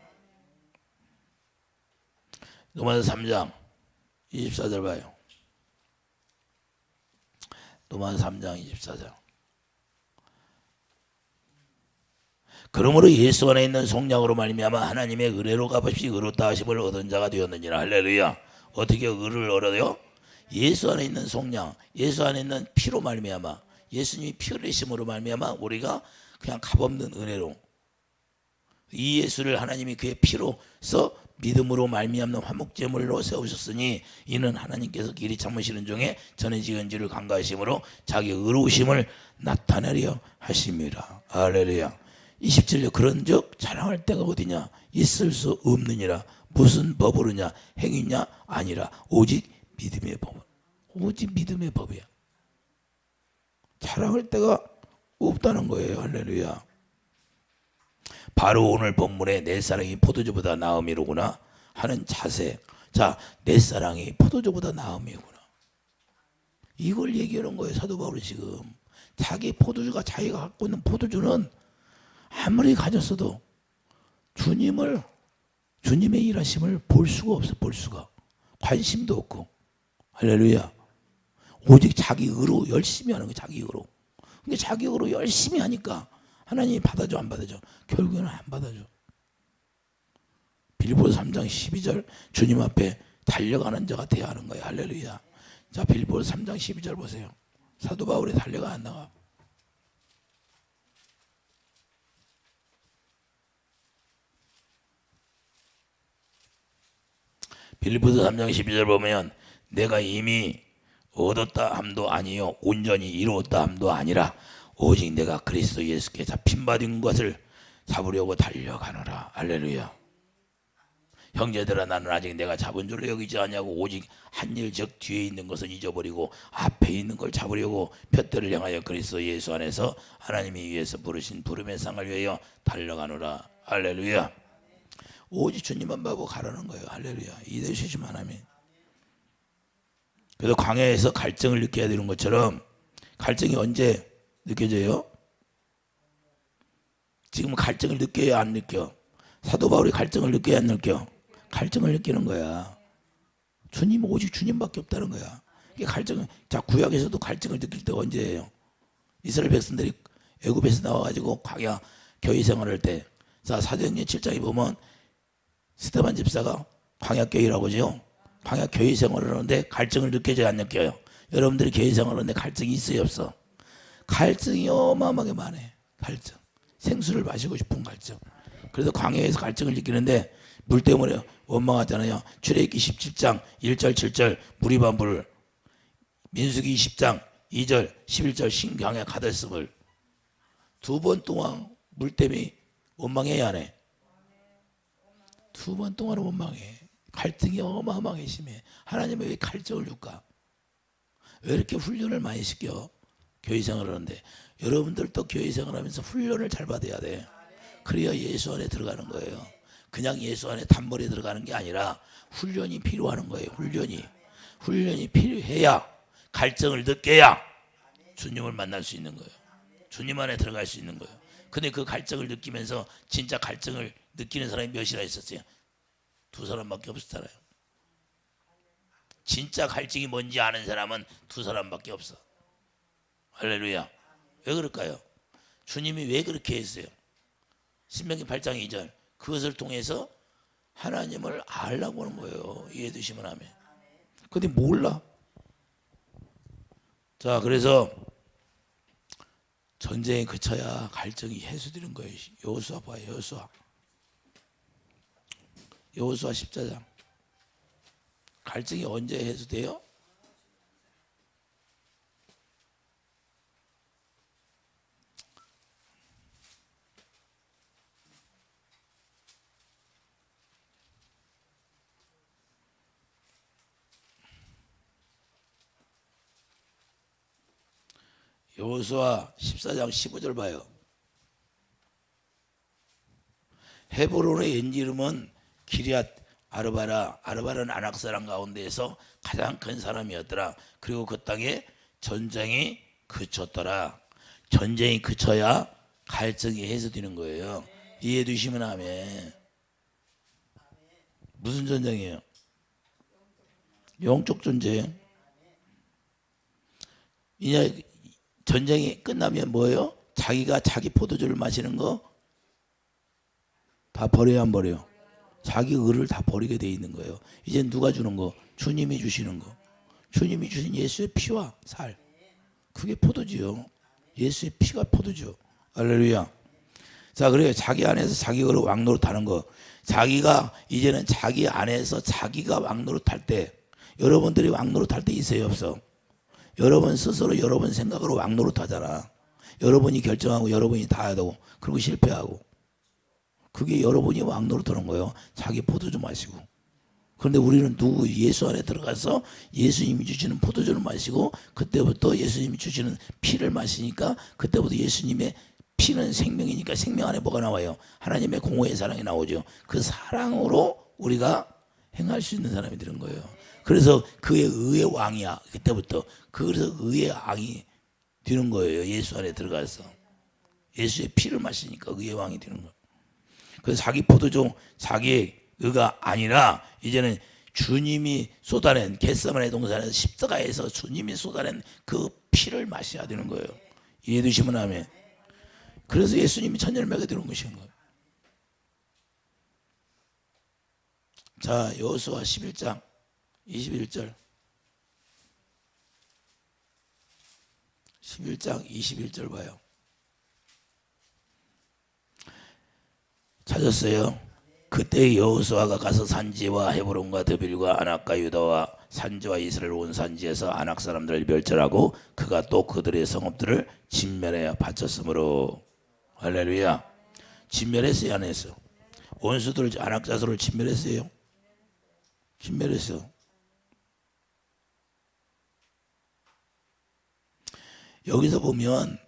로마서 3장 24절 봐요. 로마서 3장 24절. 그러므로 예수 안에 있는 속량으로 말미암아 하나님의 의뢰로 값없이 의롭다 하심을 얻은 자가 되었느니라. 할렐루야. 어떻게 의를 얻어요? 예수 안에 있는 속량, 예수 안에 있는 피로 말미암아, 예수님이 피 흘리심으로 말미암아 우리가 그냥 값없는 은혜로 이 예수를 하나님이 그의 피로써 믿음으로 말미암는 화목제물로 세우셨으니 이는 하나님께서 길이 참으시는 중에 전에 지은 지를 간과하심으로 자기 의로우심을 나타내려 하심이라. 할렐루야. 27절 그런즉 자랑할 데가 어디냐? 있을 수 없느니라. 무슨 법으로냐? 행위냐? 아니라 오직 믿음의 법. 오직 믿음의 법이야. 자랑할 데가 없다는 거예요. 할렐루야. 바로 오늘 본문에 내 사랑이 포도주보다 나음이로구나 하는 자세. 자, 내 사랑이 포도주보다 나음이구나. 이걸 얘기하는 거예요. 사도 바울이 지금. 자기 포도주가 자기가 갖고 있는 포도주는 아무리 가졌어도 주님의 일하심을 볼 수가 없어. 볼 수가. 관심도 없고. 할렐루야. 오직 자기 의로 열심히 하는 거예요. 자기 의로. 근데 자기 의로 열심히 하니까 하나님이 받아줘 안 받아줘? 결국에는 안 받아줘. 빌립보서 3장 12절 주님 앞에 달려가는 자가 되어야 하는 거예요. 할렐루야. 자, 빌립보서 3장 12절 보세요. 사도 바울이 달려가 안 나가. 빌립보서 3장 12절 보면 내가 이미 얻었다 함도 아니요 온전히 이루었다 함도 아니라 오직 내가 그리스도 예수께 잡힌받은 것을 잡으려고 달려가노라. 할렐루야. 형제들아 나는 아직 내가 잡은 줄로 여기지 아니하고 오직 한 일 즉 뒤에 있는 것은 잊어버리고 앞에 있는 걸 잡으려고 푯대를 향하여 그리스도 예수 안에서 하나님이 위해서 부르신 부름의 상을 위하여 달려가노라. 할렐루야. 오직 주님만 보고 가라는 거예요. 할렐루야. 이해되시지만 아멘. 그래서 광야에서 갈증을 느껴야 되는 것처럼 갈증이 언제 느껴져요? 지금 갈증을 느껴야 안 느껴? 사도 바울이 갈증을 느껴야 안 느껴? 갈증을 느끼는 거야. 주님 오직 주님밖에 없다는 거야. 이게 갈증. 자, 구약에서도 갈증을 느낄 때가 언제예요? 이스라엘 백성들이 애굽에서 나와가지고 광야 교회 생활할 때. 자, 사도행전 7장에 보면 스데반 집사가 광야 교회라고 하죠. 광야 교회 생활을 하는데 갈증을 느껴져야 안 느껴요? 여러분들이 교회 생활을 하는데 갈증이 있어요 없어? 갈증이 어마어마하게 많아요. 갈증. 생수를 마시고 싶은 갈증. 그래서 광야에서 갈증을 느끼는데 물 때문에 원망하잖아요. 출애굽기 17장 1절 7절 물이 반불, 민수기 20장 2절 11절 신광야 가들스물. 2번 동안 물 때문에 원망해야 안 해? 2번 동안은 원망해. 갈등이 어마어마하게 심해. 하나님은 왜 갈증을 줄까? 왜 이렇게 훈련을 많이 시켜? 교회 생활을 하는데. 여러분들도 교회 생활하면서 훈련을 잘 받아야 돼. 그래야 예수 안에 들어가는 거예요. 그냥 예수 안에 단벌에 들어가는 게 아니라 훈련이 필요한 거예요. 훈련이 필요해야 갈증을 느껴야 주님을 만날 수 있는 거예요. 주님 안에 들어갈 수 있는 거예요. 근데 그 갈증을 느끼면서 진짜 갈증을 느끼는 사람이 몇이나 있었어요? 2사람밖에 없었잖아요. 진짜 갈증이 뭔지 아는 사람은 2사람밖에 없어. 할렐루야. 왜 그럴까요? 주님이 왜 그렇게 했어요? 신명기 8장 2절 그것을 통해서 하나님을 알라고 하는 거예요. 이해되시면 아멘. 근데 몰라. 자, 그래서 전쟁이 그쳐야 갈증이 해소되는 거예요. 여호수아 봐요. 여호수아 14장. 갈증이 언제 해소돼요? 여호수아 14장 15절 봐요. 헤브론의 옛 이름은 기럇 아르바라. 아르바는 아낙 사람 가운데에서 가장 큰 사람이었더라. 그리고 그 땅에 전쟁이 그쳤더라. 전쟁이 그쳐야 갈증이 해소되는 거예요. 이해해 주시면 아멘. 무슨 전쟁이에요? 영적 전쟁. 이제 전쟁이 끝나면 뭐예요? 자기가 자기 포도주를 마시는 거 다 버려야 안 버려요? 자기 의를 다 버리게 돼 있는 거예요. 이제 누가 주는 거? 주님이 주시는 거. 주님이 주신 예수의 피와 살. 그게 포도주요. 예수의 피가 포도주. 할렐루야. 자, 그래요. 자기 안에서 자기 의를 왕노릇하는 거. 자기가 이제는 자기 안에서 자기가 왕노릇할 때, 여러분들이 왕노릇할 때 있어요, 없어? 여러분 스스로 여러분 생각으로 왕노릇하잖아. 여러분이 결정하고 여러분이 다 하고 그리고 실패하고. 그게 여러분이 왕노릇하는 거예요. 자기 포도주 마시고. 그런데 우리는 예수 안에 들어가서 예수님이 주시는 포도주를 마시고 그때부터 예수님이 주시는 피를 마시니까 그때부터 예수님의 피는 생명이니까 생명 안에 뭐가 나와요? 하나님의 공허의 사랑이 나오죠. 그 사랑으로 우리가 행할 수 있는 사람이 되는 거예요. 그래서 그의 의의 왕이야. 그때부터. 그래서 의의 왕이 되는 거예요. 예수 안에 들어가서. 예수의 피를 마시니까 의의 왕이 되는 거예요. 그래서 자기 포도주, 자기의 의가 아니라 이제는 주님이 쏟아낸 겟세마네 동산에서 십자가에서 주님이 쏟아낸 그 피를 마셔야 되는 거예요. 이해해 주시면 아멘. 그래서 예수님이 천년을 되는 것인 거예요. 자, 여호수아 11장 21절. 11장 21절 봐요. 찾았어요? 그때 여호수아가 가서 산지와 헤브론과 드빌과 아낙과 유다와 산지와 이스라엘 온 산지에서 아낙 사람들을 멸절하고 그가 또 그들의 성읍들을 진멸하여 바쳤으므로. 할렐루야. 진멸했어요, 안 했어? 원수들 아낙 자손을 진멸했어요? 진멸했어. 여기서 보면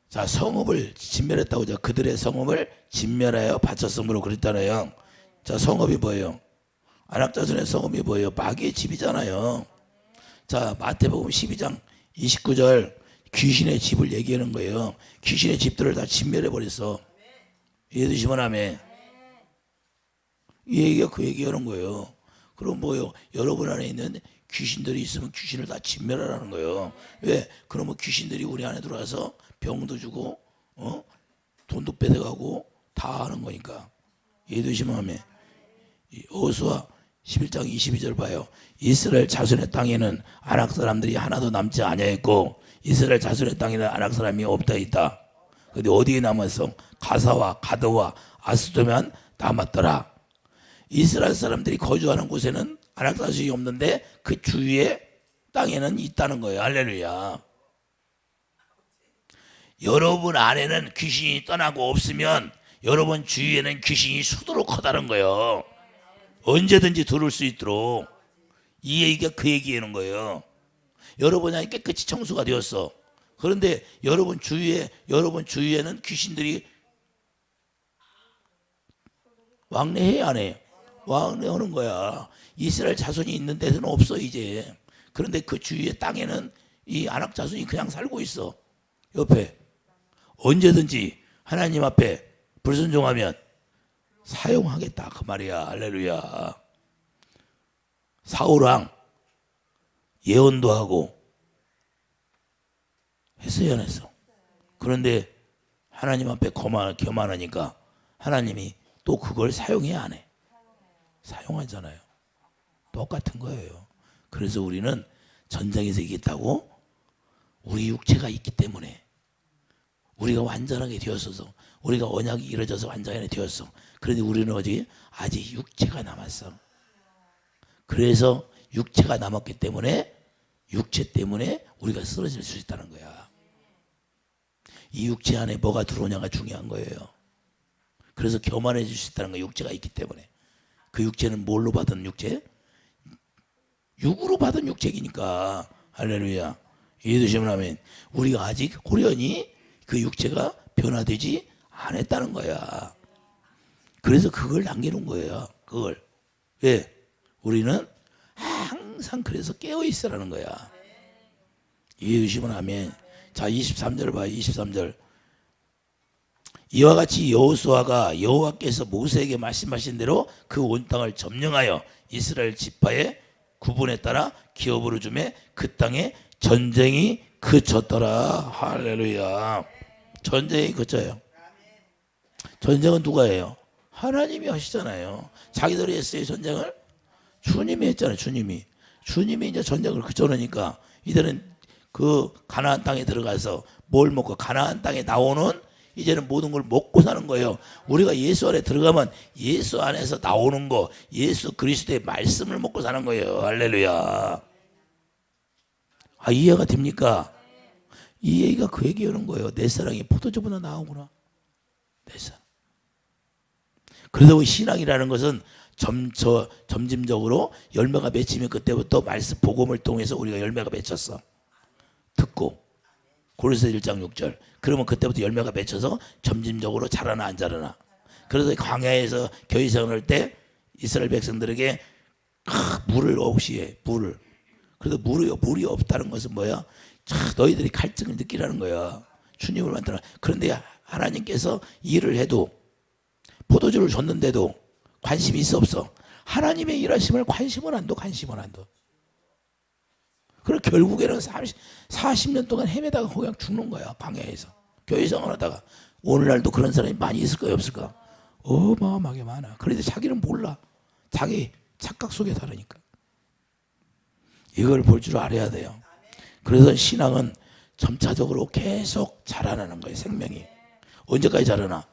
자, 성읍을 진멸했다고 하죠. 그들의 성읍을 진멸하여 바쳤으므로 그랬잖아요. 자, 성읍이 뭐예요? 아낙 자손의 성읍이 뭐예요? 마귀의 집이잖아요. 자, 마태복음 12장 29절 귀신의 집을 얘기하는 거예요. 귀신의 집들을 다 진멸해 버렸어. 이해되시면 아멘. 이 얘기가 그 얘기하는 거예요. 그럼 뭐요? 여러분 안에 있는 귀신들이 있으면 귀신을 다 진멸하라는 거예요. 왜? 그러면 귀신들이 우리 안에 들어와서 병도 주고 돈도 뺏어가고 다 하는 거니까. 이해되시면 아멘. 여호수아 11장 22절 봐요. 이스라엘 자손의 땅에는 아낙 사람들이 하나도 남지 아니하였고 이스라엘 자손의 땅에는 아낙 사람이 없다 있다. 근데 어디에 남았어? 가사와 가드와 아스도면 남았더라. 이스라엘 사람들이 거주하는 곳에는 아낙 자손이 없는데 그 주위에 땅에는 있다는 거예요. 할렐루야. 여러분 안에는 귀신이 떠나고 없으면 여러분 주위에는 귀신이 수두룩 커다는 거예요. 언제든지 들어올 수 있도록. 이 얘기가 그 얘기하는 거예요. 여러분 안이 깨끗이 청소가 되었어. 그런데 여러분 주위에는 귀신들이 왕래해야 안 해요? 왕래하는 거야. 이스라엘 자손이 있는 데서는 없어 이제. 그런데 그 주위의 땅에는 이 아낙 자손이 그냥 살고 있어. 옆에. 언제든지 하나님 앞에 불순종하면 사용하겠다 그 말이야. 할렐루야. 사울왕 예언도 하고 했어요 안 했어? 그런데 하나님 앞에 교만하니까 하나님이 또 그걸 사용해 안 해? 사용하잖아요. 똑같은 거예요. 그래서 우리는 전쟁에서 이겼다고? 우리 육체가 있기 때문에 우리가 완전하게 되었어서 우리가 언약이 이루어져서 완전하게 되었어. 그런데 우리는 아직 육체가 남았어. 그래서 육체가 남았기 때문에 육체 때문에 우리가 쓰러질 수 있다는 거야. 이 육체 안에 뭐가 들어오냐가 중요한 거예요. 그래서 교만해질 수 있다는 거예요. 육체가 있기 때문에. 그 육체는 뭘로 받은 육체? 육으로 받은 육체이니까. 할렐루야. 이해되시면 하면 우리가 아직 호련히 그 육체가 변화되지 않았다는 거야. 그래서 그걸 남겨놓은 거예요. 그걸. 왜? 우리는 항상 그래서 깨어있으라는 거야. 이해되시면 하면 자 23절 봐요. 23절. 이와 같이 여호수아가 여호와께서 모세에게 말씀하신 대로 그 온 땅을 점령하여 이스라엘 지파의 구분에 따라 기업으로 주매 그 땅에 전쟁이 그쳤더라. 할렐루야. 전쟁이 그쳐요. 전쟁은 누가 해요? 하나님이 하시잖아요. 자기들이 했어요 전쟁을? 주님이 했잖아요. 주님이 이제 전쟁을 그쳐놓으니까 이들은 그 가나안 땅에 들어가서 뭘 먹고 가나안 땅에 나오는 이제는 모든 걸 먹고 사는 거예요. 우리가 예수 안에 들어가면 예수 안에서 나오는 거 예수 그리스도의 말씀을 먹고 사는 거예요. 할렐루야. 아, 이해가 됩니까? 이 얘기가 그 얘기하는 거예요. 내 사랑이 포도주보다 나오구나. 내 사랑. 그래서 신앙이라는 것은 점진적으로 열매가 맺히면 그때부터 말씀 복음을 통해서 우리가 열매가 맺혔어. 듣고 고린도서 1장 6절. 그러면 그때부터 열매가 맺혀서 점진적으로 자라나 안 자라나. 그래서 광야에서 교회 생활할 때 이스라엘 백성들에게 물을 없이 해. 물을. 그래서 물이 없다는 것은 뭐야? 너희들이 갈증을 느끼라는 거야. 주님을 만나라. 그런데 하나님께서 일을 해도 포도주를 줬는데도 관심이 있어 없어? 하나님의 일하심을 관심은 안 둬. 그리고 결국에는 40년 동안 헤매다가 그냥 죽는 거야. 광야에서. 교회 생활하다가. 오늘날도 그런 사람이 많이 있을까요? 없을까? 어마어마하게 많아. 그런데 자기는 몰라. 자기 착각 속에 살으니까. 이걸 볼 줄 알아야 돼요. 그래서 신앙은 점차적으로 계속 자라나는 거예요. 생명이. 언제까지 자라나?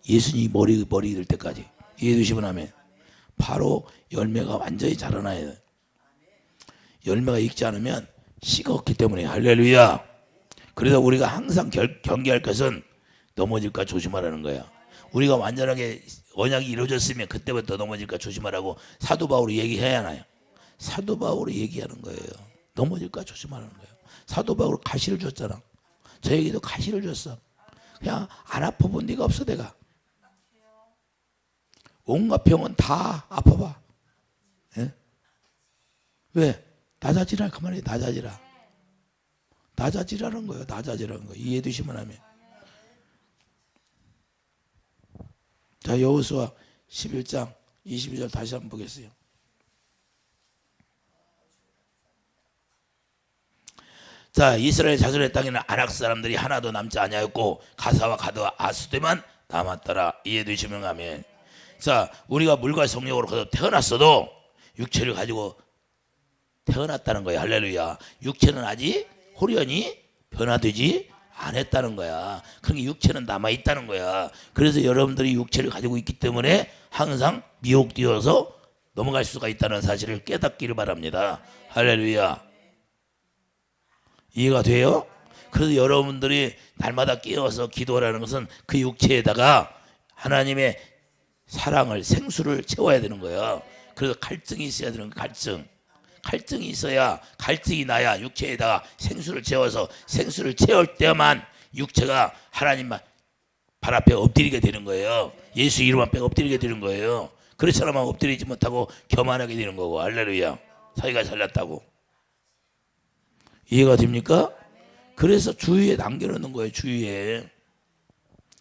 예수님이 머리 될 때까지. 이해되시면 하면 바로 열매가 완전히 자라나야 돼. 열매가 익지 않으면 씨가 없기 때문에. 할렐루야. 그래서 우리가 항상 경계할 것은 넘어질까 조심하라는 거야. 우리가 완전하게 언약이 이루어졌으면 그때부터 넘어질까 조심하라고 사도 바울이 얘기해야 하나요? 사도 바울이 얘기하는 거예요. 넘어질까 조심하라는 거예요. 사도 바울 가시를 줬잖아. 저에게도 가시를 줬어. 그냥 안 아파본 데가 없어. 내가 온갖 병은 다 아파봐. 예? 왜? 낮아지라. 그만해. 낮아지라는 거예요. 낮아지라는 거. 이해되시면 하면. 자, 여호수아 11장 22절 다시 한번 보겠어요. 자, 이스라엘 자손의 땅에는 아낙 사람들이 하나도 남지 아니하였고 가사와 가드와 아수대만 남았더라. 이해되시면 하면. 자, 우리가 물과 성령으로 거듭 태어났어도 육체를 가지고 태어났다는 거야. 할렐루야. 육체는 아직 호련히 변화되지 않았다는 거야. 그러니까 육체는 남아있다는 거야. 그래서 여러분들이 육체를 가지고 있기 때문에 항상 미혹되어서 넘어갈 수가 있다는 사실을 깨닫기를 바랍니다. 할렐루야. 이해가 돼요? 그래서 여러분들이 날마다 깨어서 기도하라는 것은 그 육체에다가 하나님의 사랑을 생수를 채워야 되는 거예요. 그래서 갈증이 있어야 되는 거예요. 갈증이 있어야, 갈증이 나야 육체에다가 생수를 채워서 생수를 채울 때만 육체가 하나님만 발 앞에 엎드리게 되는 거예요. 예수 이름 앞에 엎드리게 되는 거예요. 그렇지 않으면 엎드리지 못하고 교만하게 되는 거고. 할렐루야. 사이가 잘났다고. 이해가 됩니까? 그래서 주위에 남겨놓는 거예요. 주위에.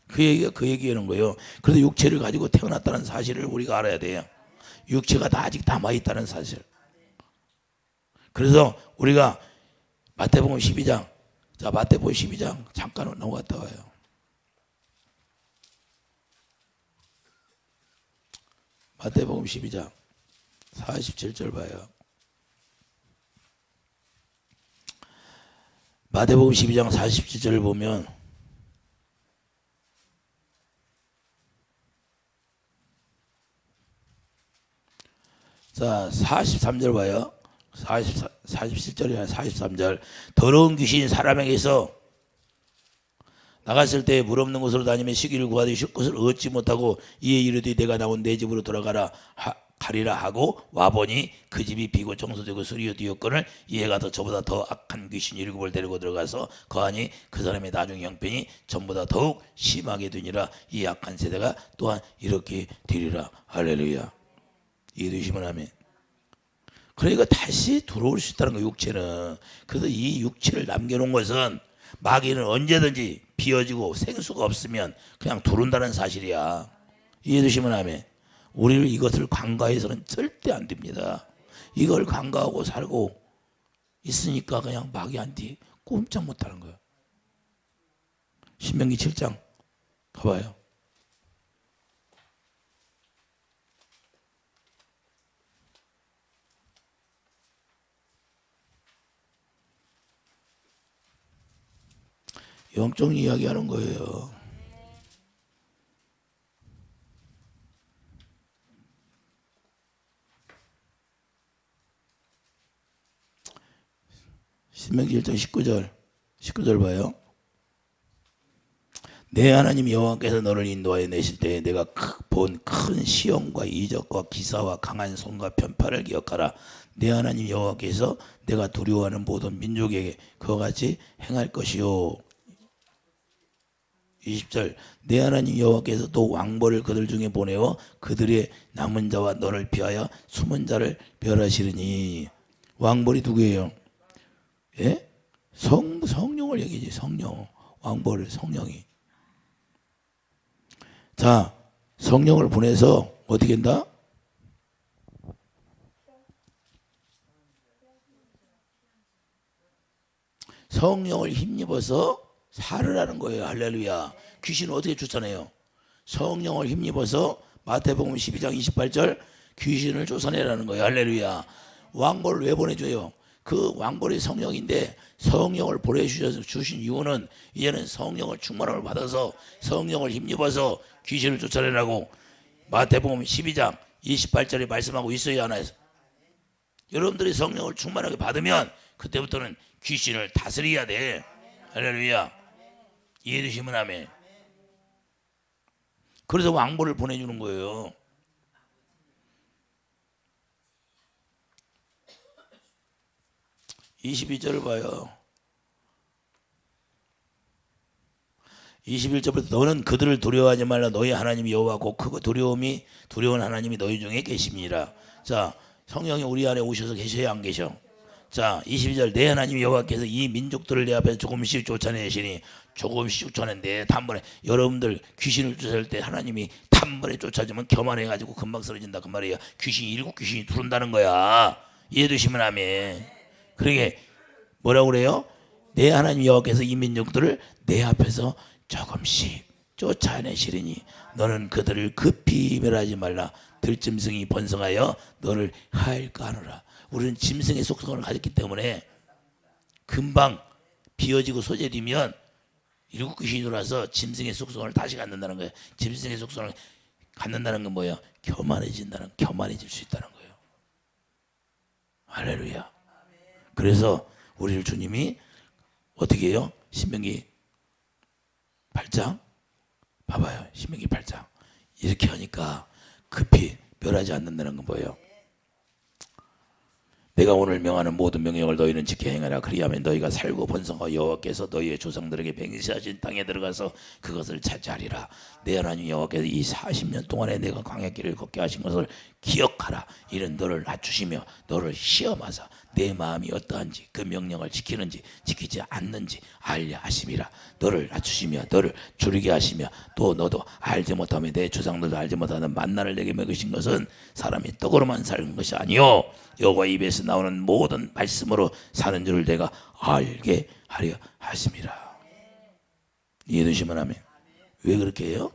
그 얘기가 그 얘기하는 거예요. 그래서 육체를 가지고 태어났다는 사실을 우리가 알아야 돼요. 육체가 다 아직 남아있다는 사실. 그래서 우리가 마태복음 12장, 자 마태복음 12장 잠깐 넘어갔다 와요. 마태복음 12장 47절 봐요. 마태복음 12장 47절을 보면 자 43절 봐요. 47절이나 43절. 더러운 귀신이 사람에게서 나갔을 때 물 없는 곳으로 다니며 쉬기를 구하되 쉴 곳을 얻지 못하고 이에 이르되 내가 나온 내 집으로 가리라 하고 와보니 그 집이 비고 청소되고 수리어 뒤었거늘 이해가 저보다 더 악한 귀신 7을 데리고 들어가서 거하니 그 사람의 나중 형편이 전보다 더욱 심하게 되니라. 이 악한 세대가 또한 이렇게 되리라. 할렐루야. 이해되시면 아멘. 그러니까 다시 들어올 수 있다는 거예요. 육체는. 그래서 이 육체를 남겨놓은 것은 마귀는 언제든지 비어지고 생수가 없으면 그냥 들어온다는 사실이야. 이해되시면 아멘. 우리를 이것을 간과해서는 절대 안 됩니다. 이걸 간과하고 살고 있으니까 그냥 마귀한테 꼼짝 못하는 거예요. 신명기 7장 가봐요. 영적 이야기하는 거예요. 신명기 1장 19절 봐요. 내 하나님 여호와께서 너를 인도하여 내실 때에 내가 본 큰 시험과 이적과 기사와 강한 손과 편파를 기억하라. 내 하나님 여호와께서 내가 두려워하는 모든 민족에게 그와 같이 행할 것이요. 20절. 내 하나님 여호와께서 또 왕벌을 그들 중에 보내어 그들의 남은 자와 너를 피하여 숨은 자를 멸하시리니. 왕벌이 누구예요? 예? 성령을 얘기지. 성령. 왕벌을 성령이. 자, 성령을 보내서 어떻게 한다? 성령을 힘입어서 살으라는 거예요. 할렐루야. 귀신은 어떻게 쫓아내요? 성령을 힘입어서 마태복음 12장 28절 귀신을 쫓아내라는 거예요. 할렐루야. 왕벌을 왜 보내줘요? 그 왕벌이 성령인데 성령을 보내주신 이유는 이제는 성령을 충만함을 받아서 성령을 힘입어서 귀신을 쫓아내라고 마태복음 12장 28절에 말씀하고 있어요. 안 해요? 여러분들이 성령을 충만하게 받으면 그때부터는 귀신을 다스려야 돼. 할렐루야. 이해되시면 아멘. 그래서 왕벌을 보내주는 거예요. (22절을) 봐요. 21절부터 너는 그들을 두려워하지 말라. 너희 하나님 여호와 곧 크고 두려운 하나님이 너희 중에 계십니다. 자, 성령이 우리 안에 오셔서 계셔야 안 계셔? 자, 22절. 내 하나님 여호와께서 이 민족들을 내 앞에서 조금씩 쫓아내시니. 조금씩 쫓아낸데 단번에 여러분들 귀신을 쫓아낼 때 하나님이 단번에 쫓아주면 교만해가지고 금방 쓰러진다 그 말이야. 일곱 귀신이 들어온다는 거야. 이해되시면 아멘. 그러게 뭐라고 그래요? 내 하나님 여호와께서 이 민족들을 내 앞에서 조금씩 쫓아내시리니 너는 그들을 급히 멸하지 말라. 들짐승이 번성하여 너를 하일까 하노라. 우리는 짐승의 속성을 가졌기 때문에 금방 비어지고 소재되면 일곱 귀신이 들어와서 짐승의 속성을 다시 갖는다는 거예요. 짐승의 속성을 갖는다는 건 뭐예요? 교만해질 수 있다는 거예요. 할렐루야. 그래서 우리를 주님이 어떻게 해요? 신명기 8장 봐봐요. 신명기 8장 이렇게 하니까 급히 멸하지 않는다는 건 뭐예요? 내가 오늘 명하는 모든 명령을 너희는 지켜 행하라. 그리하면 너희가 살고 번성하여 여호와께서 너희의 조상들에게 맹세하신 땅에 들어가서 그것을 차지하리라. 내 하나님 여호와께서 이 40년 동안에 내가 광야길을 걷게 하신 것을 기억하라. 이는 너를 낮추시며 너를 시험하사 내 마음이 어떠한지 그 명령을 지키는지 지키지 않는지 알려 하심이라. 너를 낮추시며 너를 줄이게 하시며 또 너도 알지 못하며 내 조상들도 알지 못하는 만나를 내게 먹으신 것은 사람이 떡으로만 사는 것이 아니요 여호와 입에서 나오는 모든 말씀으로 사는 줄을 내가 알게 하려 하심이라. 이해되시면 하면 왜 그렇게 해요?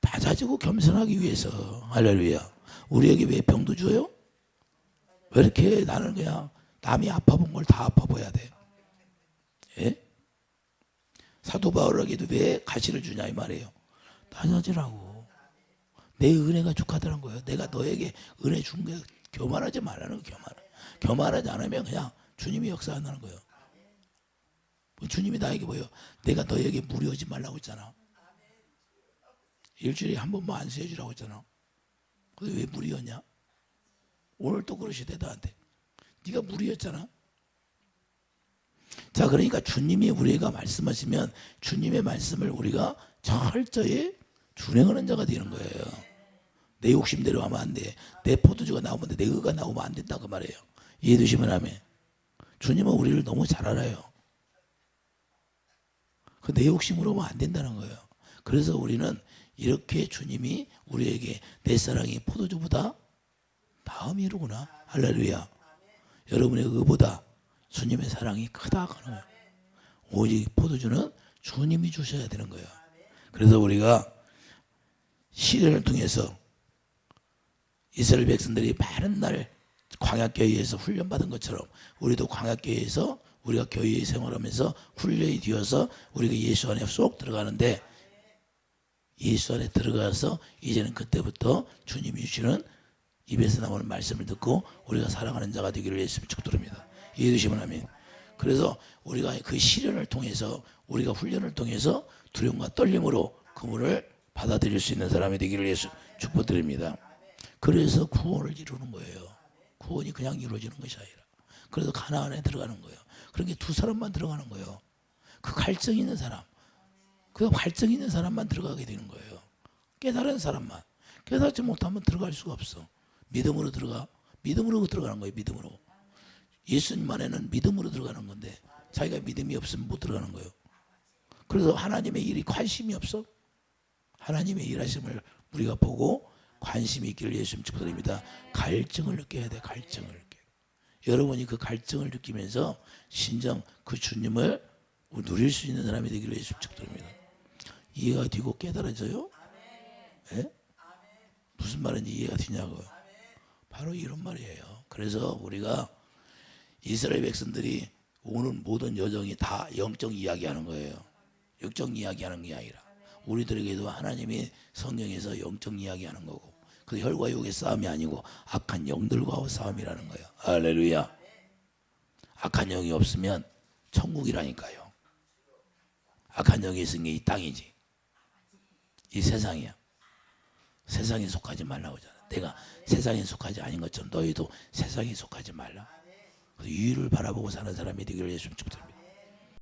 낮아지고 겸손하기 위해서. 할렐루야. 우리에게 왜 병도 줘요? 왜 이렇게 나는 그냥 남이 아파 본 걸 다 아파 보여야 돼? 예? 사도 바울에게도 왜 가시를 주냐 이 말이에요. 낮아지라고. 내 은혜가 족하다는 거예요. 내가 너에게 은혜 준 게 교만하지 말라는 거예요. 교만하지 않으면 그냥 주님이 역사한다는 거예요. 주님이 나에게 뭐예요? 내가 너에게 무리하지 말라고 했잖아. 일주일에 한 번만 안수해주라고 했잖아. 근데 왜 무리였냐? 오늘 또 그러시대 나한테. 네가 무리였잖아. 자, 그러니까 주님이 우리가 말씀하시면 주님의 말씀을 우리가 철저히 준행하는 자가 되는 거예요. 내 욕심대로 하면 안 돼. 내 포도주가 나오면 내 의가 나오면 안 된다 그 말이에요. 이해되시면 하면. 주님은 우리를 너무 잘 알아요. 그 내 욕심으로 하면 안 된다는 거예요. 그래서 우리는 이렇게 주님이 우리에게 내 사랑이 포도주보다 다음이로구나. 할렐루야. 여러분의 의보다 주님의 사랑이 크다 하는 거예요. 오직 포도주는 주님이 주셔야 되는 거예요. 그래서 우리가 시련을 통해서 이스라엘 백성들이 많은 날 광야교회에서 훈련받은 것처럼 우리도 광야교회에서 우리가 교회에 생활하면서 훈련이 되어서 우리가 예수 안에 쏙 들어가는데 예수 안에 들어가서 이제는 그때부터 주님이 주시는 입에서 나오는 말씀을 듣고 우리가 살아가는 자가 되기를 예수님 축도합니다. 이해되시면 아멘. 그래서 우리가 그 시련을 통해서 우리가 훈련을 통해서 두려움과 떨림으로 그분을 받아들일 수 있는 사람이 되기를 예수 축복드립니다. 그래서 구원을 이루는 거예요. 구원이 그냥 이루어지는 것이 아니라. 그래서 가나안에 들어가는 거예요. 그런 게 두 사람만 들어가는 거예요. 그 갈증 있는 사람. 그 갈증 있는 사람만 들어가게 되는 거예요. 깨달은 사람만. 깨닫지 못하면 들어갈 수가 없어. 믿음으로 들어가. 믿음으로 들어가는 거예요. 믿음으로. 예수님 안에는 믿음으로 들어가는 건데 자기가 믿음이 없으면 못 들어가는 거예요. 그래서 하나님의 일이 관심이 없어. 하나님의 일하심을 우리가 보고 관심이 있기를 예수님 축복드립니다. 갈증을 느껴야 돼. 갈증을 느껴. 여러분이 그 갈증을 느끼면서 진정 그 주님을 누릴 수 있는 사람이 되기를 예수님 축복드립니다. 이해가 되고 깨달아져요? 예? 무슨 말인지 이해가 되냐고요. 바로 이런 말이에요. 그래서 우리가 이스라엘 백성들이 오는 모든 여정이 다 영적 이야기하는 거예요. 육적 이야기하는 게 아니라 우리들에게도 하나님이 성경에서 영적 이야기하는 거고 그 혈과 육의 싸움이 아니고 악한 영들과의 싸움이라는 거예요. 할렐루야. 악한 영이 없으면 천국이라니까요. 악한 영이 있으면 이 땅이지. 이 세상이야. 세상에 속하지 말라고 하잖아. 내가 세상에 속하지 아닌 것처럼 너희도 세상에 속하지 말라. 유의를 바라보고 사는 사람이 되기를 예수님 축복드립니다.